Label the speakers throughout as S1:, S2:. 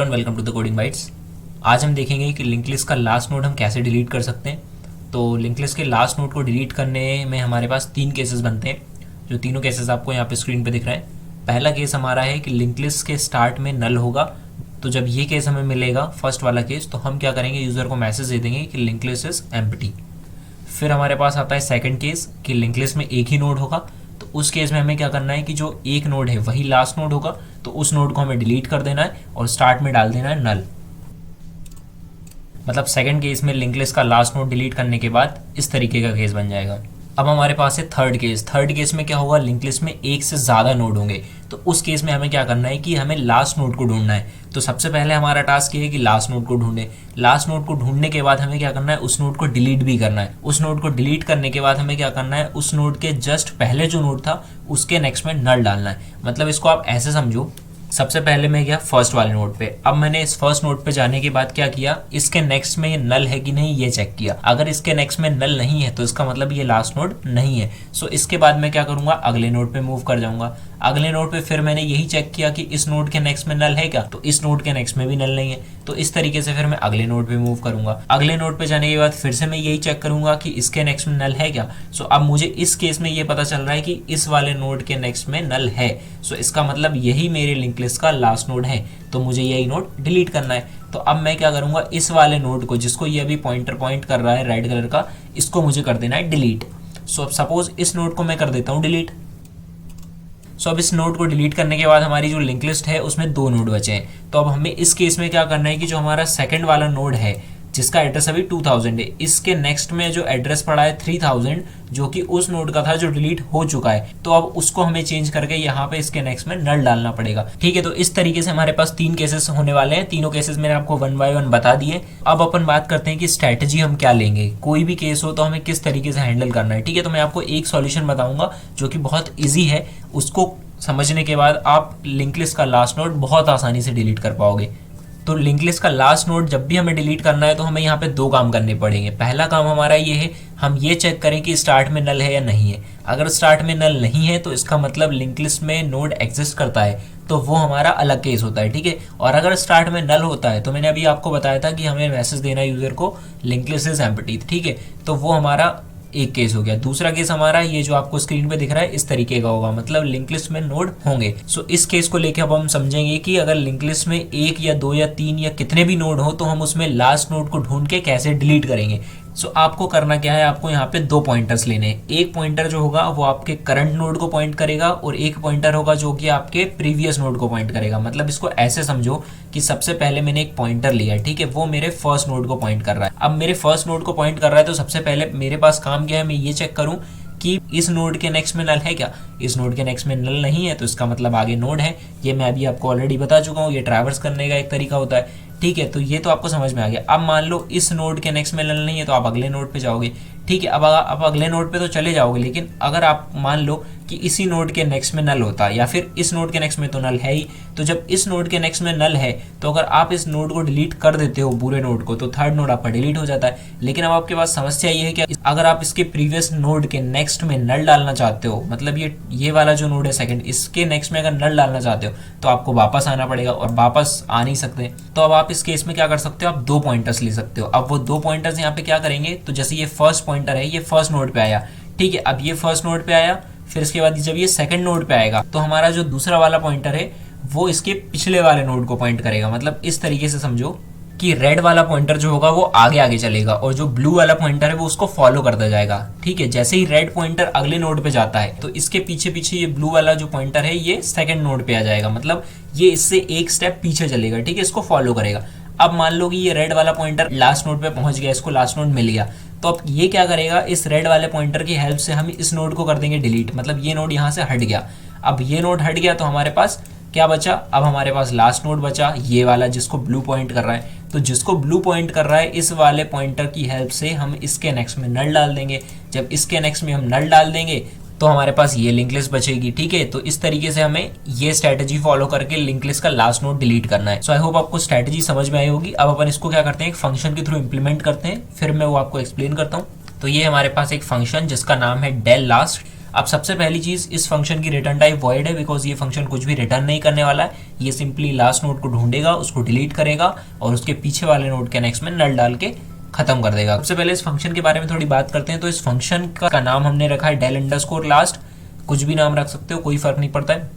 S1: Everyone, welcome to the coding bytes. आज हम देखेंगे कि लिंक लिस्ट का लास्ट नोड हम कैसे डिलीट कर सकते हैं। तो लिंक लिस्ट के लास्ट नोड को डिलीट करने में हमारे पास 3 केसेस बनते हैं, जो तीनों केसेस आपको यहाँ पे स्क्रीन पे दिख रहे हैं। पहला केस हमारा है कि लिंक लिस्ट के स्टार्ट में नल होगा। तो जब ये केस हमें मिलेगा, फर्स्ट वाला केस, तो हम क्या करेंगे, यूज़र को मैसेज दे देंगे कि लिंक लिस्ट इज़ एम्प्टी। फिर हमारे पास आता है सेकंड केस कि लिंक लिस्ट में एक ही नोड होगा। तो उस केस में हमें क्या करना है कि जो एक नोड है वही लास्ट नोड होगा, तो उस नोड को हमें डिलीट कर देना है और स्टार्ट में डाल देना है नल। मतलब सेकंड केस में लिंक लिस्ट का लास्ट नोड डिलीट करने के बाद इस तरीके का केस बन जाएगा। अब हमारे पास है थर्ड केस। थर्ड केस में क्या होगा, लिंक लिस्ट में एक से ज़्यादा नोड होंगे। तो उस केस में हमें क्या करना है कि हमें लास्ट नोड को ढूंढना है। तो सबसे पहले हमारा टास्क ये है कि लास्ट नोड को ढूंढे। लास्ट नोड को ढूंढने के बाद हमें क्या करना है, उस नोड को डिलीट भी करना है। उस नोड को डिलीट करने के बाद हमें क्या करना है, उस नोड के जस्ट पहले जो नोड था उसके नेक्स्ट में नल डालना है। मतलब इसको आप ऐसे समझो, सबसे पहले मैं गया फर्स्ट वाले नोड पे। अब मैंने इस फर्स्ट नोड पे जाने के बाद क्या किया, इसके नेक्स्ट में ये नल है कि नहीं ये चेक किया। अगर इसके नेक्स्ट में नल नहीं है तो इसका मतलब ये लास्ट नोड नहीं है। सो इसके बाद मैं क्या करूंगा, अगले नोड पे मूव कर जाऊंगा। अगले नोड पे फिर मैंने यही चेक किया कि इस नोड के नेक्स्ट में नल है क्या, तो इस नोड के नेक्स्ट में भी नल नहीं है। तो इस तरीके से फिर मैं अगले नोड पे मूव करूंगा। अगले नोड पे जाने के बाद फिर से मैं यही चेक करूंगा कि इसके नेक्स्ट में नल है क्या। सो अब मुझे इस केस में ये पता चल रहा है कि इस वाले नोड के नेक्स्ट में नल है। सो इसका मतलब यही मेरे लिंक लिस्ट का लास्ट नोड है, तो मुझे यही नोड डिलीट करना है। तो अब मैं क्या करूंगा, इस वाले नोड को, जिसको ये अभी पॉइंटर पॉइंट कर रहा है रेड कलर का, इसको मुझे कर देना है डिलीट। सो अब सपोज इस नोड को मैं कर देता हूँ डिलीट। सो अब इस नोड को डिलीट करने के बाद हमारी जो लिंक लिस्ट है उसमें 2 नोड बचे हैं। तो अब हमें इस केस में क्या करना है कि जो हमारा सेकंड वाला नोड है जिसका एड्रेस अभी 2000 है, इसके नेक्स्ट में जो एड्रेस पड़ा है 3000, जो कि उस नोड का था जो डिलीट हो चुका है, तो अब उसको हमें चेंज करके यहाँ पे इसके नेक्स्ट में नल डालना पड़ेगा। ठीक है, तो इस तरीके से हमारे पास 3 केसेस होने वाले हैं। तीनों केसेस मैंने आपको 1 बाय 1 बता दिए। अब अपन बात करते हैं कि स्ट्रैटेजी हम क्या लेंगे, कोई भी केस हो तो हमें किस तरीके से हैंडल करना है। ठीक है, तो मैं आपको एक सॉल्यूशन बताऊंगा जो कि बहुत ईजी है। उसको समझने के बाद आप लिंक लिस्ट का लास्ट नोड बहुत आसानी से डिलीट कर पाओगे। तो लिंक लिस्ट का लास्ट नोड जब भी हमें डिलीट करना है तो हमें यहाँ पे 2 काम करने पड़ेंगे। पहला काम हमारा ये है, हम ये चेक करें कि स्टार्ट में नल है या नहीं है। अगर स्टार्ट में नल नहीं है तो इसका मतलब लिंक लिस्ट में नोड एग्जिस्ट करता है, तो वो हमारा अलग केस होता है। ठीक है, और अगर स्टार्ट में नल होता है तो मैंने अभी आपको बताया था कि हमें मैसेज देना है यूजर को लिंक लिस्ट इज एम्प्टी। ठीक है, तो वो हमारा एक केस हो गया। दूसरा केस हमारा ये जो आपको स्क्रीन पे दिख रहा है इस तरीके का होगा, मतलब लिंक लिस्ट में नोड होंगे। सो इस केस को लेके अब हम समझेंगे कि अगर लिंक लिस्ट में 1 या 2 या 3 या कितने भी नोड हो तो हम उसमें लास्ट नोड को ढूंढ के कैसे डिलीट करेंगे। सो आपको करना क्या है, आपको यहाँ पे 2 पॉइंटर्स लेने हैं। एक पॉइंटर जो होगा वो आपके करंट नोड को पॉइंट करेगा और एक पॉइंटर होगा जो कि आपके प्रीवियस नोड को पॉइंट करेगा। मतलब इसको ऐसे समझो कि सबसे पहले मैंने एक पॉइंटर लिया, ठीक है, वो मेरे फर्स्ट नोड को पॉइंट कर रहा है। अब मेरे फर्स्ट नोड को पॉइंट कर रहा है तो सबसे पहले मेरे पास काम क्या है, मैं ये चेक करूं कि इस नोड के नेक्स्ट में नल है क्या। इस नोड के नेक्स्ट में नल नहीं है तो इसका मतलब आगे नोड है। ये मैं अभी आपको ऑलरेडी बता चुका हूँ, ये ट्रैवर्स करने का एक तरीका होता है। ठीक है, तो ये तो आपको समझ में आ गया। अब मान लो इस नोड के नेक्स्ट में नल नहीं है तो आप अगले नोड पे जाओगे। ठीक है, अब अगले नोड पे तो चले जाओगे, लेकिन अगर आप मान लो कि इसी नोड के नेक्स्ट में नल होता या फिर इस नोड के नेक्स्ट में तो नल है ही, तो जब इस नोड के नेक्स्ट में नल है तो अगर आप इस नोड को डिलीट कर देते हो पूरे नोड को, तो थर्ड नोड आपका डिलीट हो जाता है। लेकिन अब आपके पास समस्या ये है कि अगर आप इसके प्रीवियस नोड के नेक्स्ट में नल डालना चाहते हो, मतलब ये वाला जो नोड है सेकंड, इसके नेक्स्ट में अगर नल डालना चाहते हो तो आपको वापस आना पड़ेगा और वापस आ नहीं सकते। तो अब आप इस केस में क्या कर सकते हो, आप 2 पॉइंटर्स ले सकते हो। अब वो 2 पॉइंटर्स यहाँ पे क्या करेंगे, तो जैसे ये फर्स्ट पॉइंटर है ये फर्स्ट नोड पे आया। ठीक है, अब ये फर्स्ट नोड पे आया, फिर इसके बाद जब ये सेकंड नोड पे आएगा तो हमारा जो दूसरा वाला पॉइंटर है वो इसके पिछले वाले नोड को पॉइंट करेगा। मतलब इस तरीके से समझो कि रेड वाला पॉइंटर जो होगा वो आगे आगे चलेगा और जो ब्लू वाला पॉइंटर है वो उसको फॉलो करता जाएगा। ठीक है, जैसे ही रेड पॉइंटर अगले नोड पे जाता है तो इसके पीछे पीछे ये ब्लू वाला जो पॉइंटर है ये सेकंड नोड पे आ जाएगा, मतलब ये इससे एक स्टेप पीछे चलेगा। ठीक है, इसको फॉलो करेगा। अब मान लो कि ये रेड वाला पॉइंटर लास्ट नोड पे पहुंच गया, इसको लास्ट नोड मिल गया, तो अब ये क्या करेगा, इस रेड वाले पॉइंटर की हेल्प से हम इस नोड को कर देंगे डिलीट। मतलब ये नोड यहाँ से हट गया। अब ये नोड हट गया तो हमारे पास क्या बचा, अब हमारे पास लास्ट नोड बचा ये वाला जिसको ब्लू पॉइंट कर रहा है। तो जिसको ब्लू पॉइंट कर रहा है इस वाले पॉइंटर की हेल्प से हम इसके नेक्स्ट में नल डाल देंगे। जब इसके नेक्स्ट में हम नल डाल देंगे तो हमारे पास ये लिंक लिस्ट बचेगी। ठीक है, तो इस तरीके से हमें ये स्ट्रैटेजी फॉलो करके लिंक लिस्ट का लास्ट नोड डिलीट करना है। सो आई होप आपको स्ट्रैटेजी समझ में आई होगी। अब अपन इसको क्या करते हैं, एक फंक्शन के थ्रू इंप्लीमेंट करते हैं, फिर मैं वो आपको एक्सप्लेन करता हूँ। तो ये हमारे पास एक फंक्शन जिसका नाम है del last। अब सबसे पहली चीज, इस फंक्शन की रिटर्न टाइप वॉइड है बिकॉज ये फंक्शन कुछ भी रिटर्न नहीं करने वाला है। ये सिंपली लास्ट नोड को ढूंढेगा, उसको डिलीट करेगा और उसके पीछे वाले नोड के नेक्स्ट में नल डाल के खत्म कर देगा। सबसे पहले इस फंक्शन के बारे में थोड़ी बात करते हैं। तो इस फंक्शन का नाम हमने रखा है del अंडरस्कोर लास्ट, कुछ भी नाम रख सकते हो, कोई फर्क नहीं पड़ता है।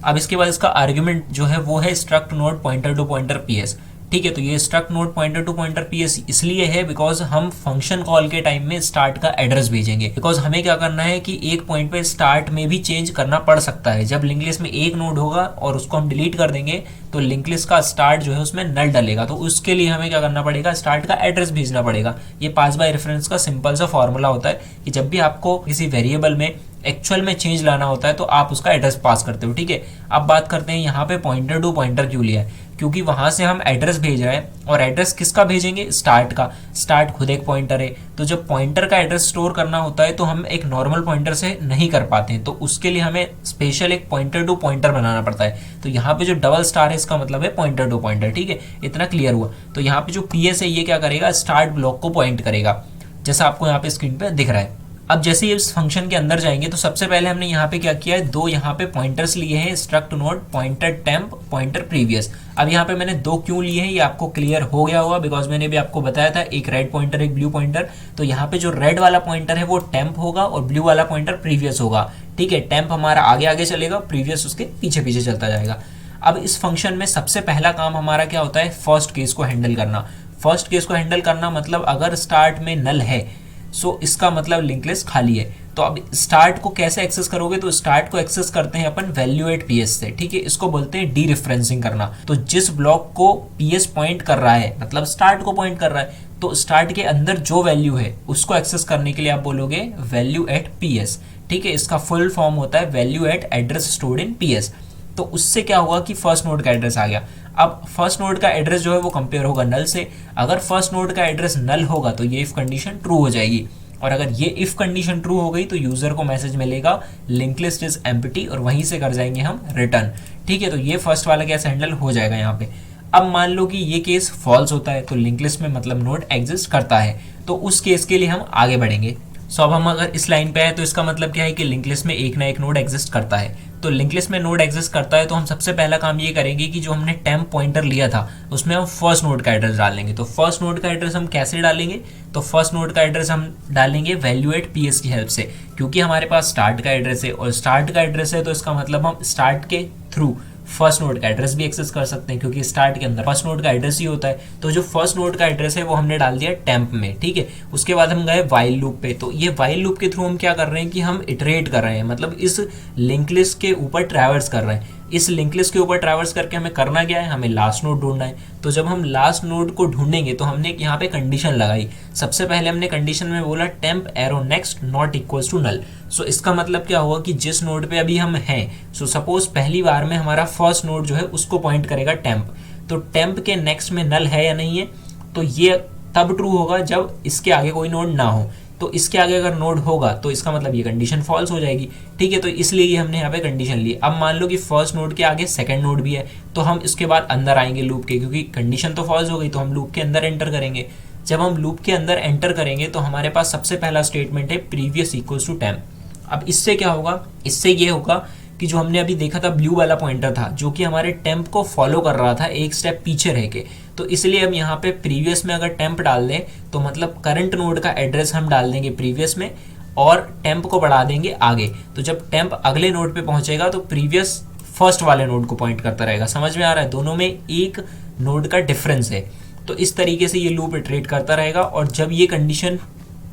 S1: अब इसके बाद इसका आर्ग्यूमेंट जो है वो है struct node pointer to pointer PS. ठीक है, तो ये struct node pointer to pointer PS इसलिए है बिकॉज हम फंक्शन कॉल के टाइम में स्टार्ट का एड्रेस भेजेंगे। बिकॉज हमें क्या करना है कि एक पॉइंट पे स्टार्ट में भी चेंज करना पड़ सकता है। जब लिंक लिस्ट में एक नोड होगा और उसको हम डिलीट कर देंगे तो लिंक लिस्ट का स्टार्ट जो है उसमें नल डलेगा, तो उसके लिए हमें क्या करना पड़ेगा, स्टार्ट का एड्रेस भेजना पड़ेगा। ये पास बाय रेफरेंस का सिंपल सा फॉर्मूला होता है कि जब भी आपको किसी वेरिएबल में एक्चुअल में चेंज लाना होता है तो आप उसका एड्रेस पास करते हो। ठीक है, अब बात करते हैं यहाँ पे पॉइंटर टू पॉइंटर क्यों लिया है, क्योंकि वहां से हम एड्रेस भेज रहे हैं और एड्रेस किसका भेजेंगे, स्टार्ट का। स्टार्ट खुद एक पॉइंटर है, तो जब पॉइंटर का एड्रेस स्टोर करना होता है तो हम एक नॉर्मल पॉइंटर से नहीं कर पाते हैं, तो उसके लिए हमें स्पेशल एक पॉइंटर टू पॉइंटर बनाना पड़ता है। तो यहाँ पे जो डबल स्टार है इसका मतलब है पॉइंटर टू पॉइंटर। ठीक है, इतना क्लियर हुआ। तो यहाँ पे जो पीएस है ये क्या करेगा, स्टार्ट ब्लॉक को पॉइंट करेगा, जैसा आपको यहाँ पे स्क्रीन पे दिख रहा है। अब जैसे ही इस फंक्शन के अंदर जाएंगे तो सबसे पहले हमने यहाँ पे क्या किया है, दो यहाँ पे पॉइंटर्स लिए हैं, struct node pointer temp pointer previous. अब यहाँ पे मैंने दो क्यों लिए हैं ये आपको क्लियर हो गया होगा बिकॉज मैंने भी आपको बताया था, एक रेड पॉइंटर एक ब्लू पॉइंटर। तो यहाँ पे जो रेड वाला पॉइंटर है वो टेम्प होगा और ब्लू वाला पॉइंटर प्रीवियस होगा। ठीक है, टेम्प हमारा आगे आगे चलेगा, प्रीवियस उसके पीछे पीछे चलता जाएगा। अब इस फंक्शन में सबसे पहला काम हमारा क्या होता है, फर्स्ट केस को हैंडल करना। फर्स्ट केस को हैंडल करना मतलब अगर स्टार्ट में नल है सो इसका मतलब लिंक लिस्ट खाली है। तो अब स्टार्ट को कैसे एक्सेस करोगे, तो स्टार्ट को एक्सेस करते हैं अपन वैल्यू एट पीएस से। ठीक है, इसको बोलते हैं डी रेफरेंसिंग करना। तो जिस ब्लॉक को पीएस पॉइंट कर रहा है मतलब स्टार्ट को पॉइंट कर रहा है, तो स्टार्ट के अंदर जो वैल्यू है उसको एक्सेस करने के लिए आप बोलोगे वैल्यू एट पीएस। ठीक है, इसका फुल फॉर्म होता है value eight address stored in PS. तो उससे क्या होगा कि फर्स्ट नोड का एड्रेस आ गया। अब फर्स्ट नोड का एड्रेस जो है वो कंपेयर होगा नल से। अगर फर्स्ट नोड का एड्रेस नल होगा तो ये इफ कंडीशन ट्रू हो जाएगी, और अगर ये इफ कंडीशन ट्रू हो गई तो यूजर को मैसेज मिलेगा लिंक लिस्ट इज एम्प्टी, और वहीं से कर जाएंगे हम रिटर्न। ठीक है, तो ये फर्स्ट वाला केस हैंडल हो जाएगा यहाँ पे। अब मान लो कि ये केस फॉल्स होता है तो लिंक लिस्ट में मतलब नोड एग्जिस्ट करता है, तो उस केस के लिए हम आगे बढ़ेंगे। सो अब हम अगर इस लाइन पे आए तो इसका मतलब क्या है कि लिंक लिस्ट में एक ना एक नोड एग्जिस्ट करता है। तो लिंक लिस्ट में नोड एग्जिस्ट करता है तो हम सबसे पहला काम ये करेंगे कि जो हमने टेम्प पॉइंटर लिया था उसमें हम फर्स्ट नोड का एड्रेस डालेंगे। तो फर्स्ट नोड का एड्रेस हम कैसे डालेंगे, तो फर्स्ट नोड का एड्रेस हम डालेंगे वैल्यू एट पीएस की हेल्प से, क्योंकि हमारे पास स्टार्ट का एड्रेस है और स्टार्ट का एड्रेस है तो इसका मतलब हम स्टार्ट के थ्रू फर्स्ट नोड का एड्रेस भी एक्सेस कर सकते हैं, क्योंकि स्टार्ट के अंदर फर्स्ट नोड का एड्रेस ही होता है। तो जो फर्स्ट नोड का एड्रेस है वो हमने डाल दिया टेम्प में। ठीक है, उसके बाद हम गए वाइल लूप पे। तो ये वाइल लूप के थ्रू हम क्या कर रहे हैं कि हम इटरेट कर रहे हैं, मतलब इस लिंक लिस्ट के ऊपर ट्रैवर्स कर रहे हैं। इस लिंक लिस्ट के ऊपर ट्रैवर्स करके हमें करना क्या है, हमें लास्ट नोड ढूंढना है। तो जब हम लास्ट नोड को ढूंढेंगे तो हमने यहाँ पे कंडीशन लगाई। सबसे पहले हमने कंडीशन में बोला temp arrow next not equals to null. So इसका मतलब क्या हुआ कि जिस नोड पे अभी हम हैं, सो सपोज पहली बार में हमारा फर्स्ट नोड जो है उसको पॉइंट करेगा टेम्प। तो टेम्प के नेक्स्ट में नल है या नहीं है, तो ये तब ट्रू होगा जब इसके आगे कोई नोड ना हो। तो इसके आगे अगर नोड होगा तो इसका मतलब ये कंडीशन फॉल्स हो जाएगी। ठीक है, तो इसलिए ये हमने यहाँ पे कंडीशन ली। अब मान लो कि फर्स्ट नोड के आगे सेकंड नोड भी है, तो हम इसके बाद अंदर आएंगे लूप के, क्योंकि कंडीशन तो फॉल्स हो गई, तो हम लूप के अंदर एंटर करेंगे। जब हम लूप के अंदर एंटर करेंगे तो हमारे पास सबसे पहला स्टेटमेंट है प्रीवियस इक्वल्स टू टेम्प। अब इससे क्या होगा, इससे ये होगा कि जो हमने अभी देखा था ब्लू वाला पॉइंटर था जो कि हमारे टेम्प को फॉलो कर रहा था एक स्टेप पीछे रह के, तो इसलिए हम यहाँ पे प्रीवियस में अगर टेम्प डाल दें तो मतलब करंट नोड का एड्रेस हम डाल देंगे प्रीवियस में और टेम्प को बढ़ा देंगे आगे। तो जब टेम्प अगले नोड पे पहुंचेगा तो प्रीवियस फर्स्ट वाले नोड को पॉइंट करता रहेगा। समझ में आ रहा है, दोनों में एक नोड का डिफरेंस है। तो इस तरीके से ये लूप इटरेट करता रहेगा और जब ये कंडीशन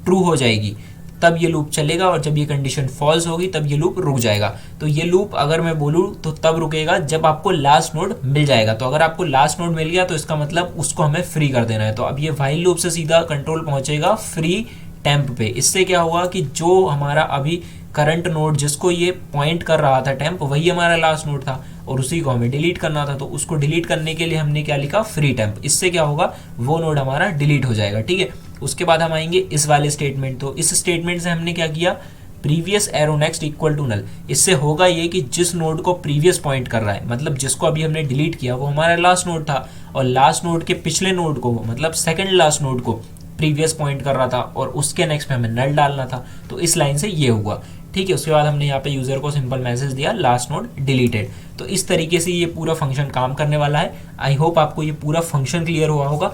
S1: ट्रू हो जाएगी तब ये लूप चलेगा, और जब ये कंडीशन फॉल्स होगी तब ये लूप रुक जाएगा। तो ये लूप अगर मैं बोलूँ तो तब रुकेगा जब आपको लास्ट नोड मिल जाएगा। तो अगर आपको लास्ट नोड मिल गया तो इसका मतलब उसको हमें फ्री कर देना है। तो अब ये व्हाइल लूप से सीधा कंट्रोल पहुंचेगा फ्री टेम्प पे। इससे क्या हुआ कि जो हमारा अभी करंट नोड जिसको ये पॉइंट कर रहा था टेम्प, वही हमारा लास्ट नोड था और उसी को हमें डिलीट करना था। तो उसको डिलीट करने के लिए हमने क्या लिखा, फ्री टेम्प। इससे क्या होगा, वो नोड हमारा डिलीट हो जाएगा। ठीक है, उसके बाद हम आएंगे इस वाले स्टेटमेंट। तो इस स्टेटमेंट से हमने क्या किया, previous arrow next equal to null. इससे होगा ये कि जिस नोड को प्रीवियस पॉइंट कर रहा है, मतलब जिसको अभी हमने डिलीट किया, वो हमारा लास्ट नोड था, और लास्ट नोड के पिछले नोड को मतलब सेकंड लास्ट नोड को प्रीवियस पॉइंट कर रहा था और उसके नेक्स्ट में हमें नल डालना था। तो इस लाइन से ये हुआ। ठीक है। उसके बाद हमने यहाँ पे यूज़र को सिंपल मैसेज दिया लास्ट नोड डिलीटेड। तो इस तरीके से ये पूरा फंक्शन काम करने वाला है। आई होप आपको ये पूरा फंक्शन क्लियर हुआ होगा।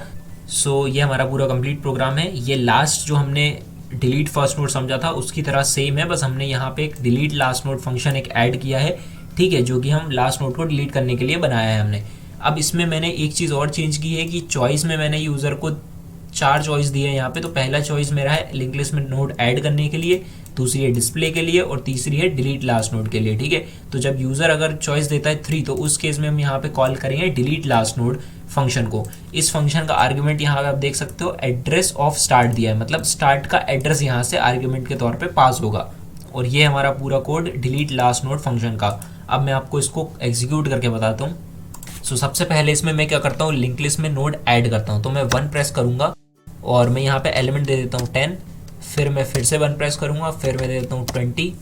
S1: सो ये हमारा पूरा कंप्लीट प्रोग्राम है। ये लास्ट जो हमने डिलीट फर्स्ट नोड समझा था उसकी तरह सेम है, बस हमने यहाँ पे एक डिलीट लास्ट नोड फंक्शन एक ऐड किया है, ठीक है, जो कि हम लास्ट नोड को डिलीट करने के लिए बनाया है हमने। अब इसमें मैंने एक चीज़ और चेंज की है कि चॉइस में मैंने यूज़र को 4 चॉइस दिए हैं यहाँ पे। तो पहला चॉइस मेरा है लिंक लिस्ट में नोड ऐड करने के लिए, दूसरी है डिस्प्ले के लिए और तीसरी है डिलीट लास्ट नोड के लिए, ठीक है। तो जब यूज़र अगर चॉइस देता है 3 तो उस केस में हम यहाँ पे कॉल करेंगे डिलीट लास्ट नोड फंक्शन को। इस फंक्शन का आर्ग्यूमेंट यहाँ पे आप देख सकते हो एड्रेस ऑफ स्टार्ट दिया है, मतलब स्टार्ट का एड्रेस यहाँ से आर्ग्यूमेंट के तौर पे पास होगा। और ये हमारा पूरा code delete last node function का। अब मैं आपको इसको एग्जीक्यूट करके बताता हूँ। सो सबसे पहले इसमें मैं क्या करता हूँ, लिंक लिस्ट में नोड ऐड करता हूँ। तो मैं 1 प्रेस करूँगा और मैं यहाँ पे एलिमेंट दे देता हूँ 10, फिर मैं फिर से 1 प्रेस करूँगा, फिर मैं दे देता हूँ 20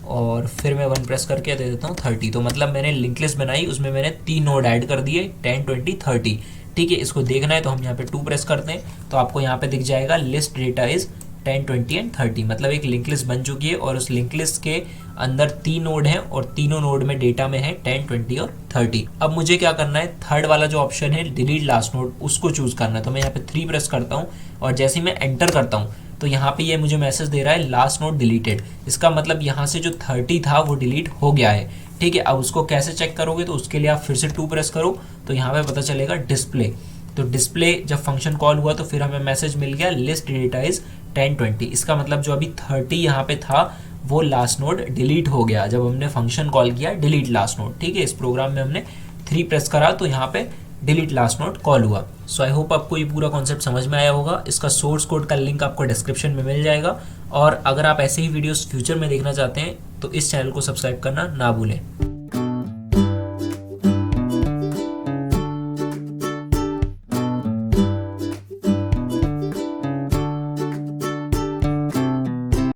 S1: और फिर मैं 1 प्रेस करके दे देता हूँ 30। तो मतलब मैंने लिंक लिस्ट बनाई, उसमें मैंने 3 नोड ऐड कर दिए 10, 20, 30, ठीक है। इसको देखना है तो हम यहाँ पे 2 प्रेस करते हैं तो आपको यहाँ पे दिख जाएगा लिस्ट डेटा इज 10, 20 एंड 30, मतलब एक लिंक लिस्ट बन चुकी है और उस लिंक लिस्ट के अंदर 3 नोड हैं और तीनों नोड में डेटा में है 10, 20 और 30। अब मुझे क्या करना है, थर्ड वाला जो ऑप्शन है डिलीट लास्ट नोड उसको चूज करना है। तो मैं यहाँ पे 3 प्रेस करता हूँ और जैसे ही मैं एंटर करता हूँ तो यहाँ पे ये मुझे मैसेज दे रहा है लास्ट नोड डिलीटेड। इसका मतलब यहाँ से जो 30 था वो डिलीट हो गया है, ठीक है। अब उसको कैसे चेक करोगे, तो उसके लिए आप फिर से 2 प्रेस करो तो यहाँ पे पता चलेगा डिस्प्ले। तो डिस्प्ले जब फंक्शन कॉल हुआ तो फिर हमें मैसेज मिल गया लिस्ट डेटा इज 10, 20। इसका मतलब जो अभी 30 यहाँ पे था वो लास्ट नोड डिलीट हो गया जब हमने फंक्शन कॉल किया डिलीट लास्ट नोड, ठीक है। इस प्रोग्राम में हमने 3 प्रेस करा तो यहाँ पे डिलीट लास्ट नोड कॉल हुआ। सो आई होप आपको ये पूरा कॉन्सेप्ट समझ में आया होगा। इसका सोर्स कोड का लिंक आपको डिस्क्रिप्शन में मिल जाएगा और अगर आप ऐसे ही वीडियोस फ्यूचर में देखना चाहते हैं तो इस चैनल को सब्सक्राइब करना ना भूलें।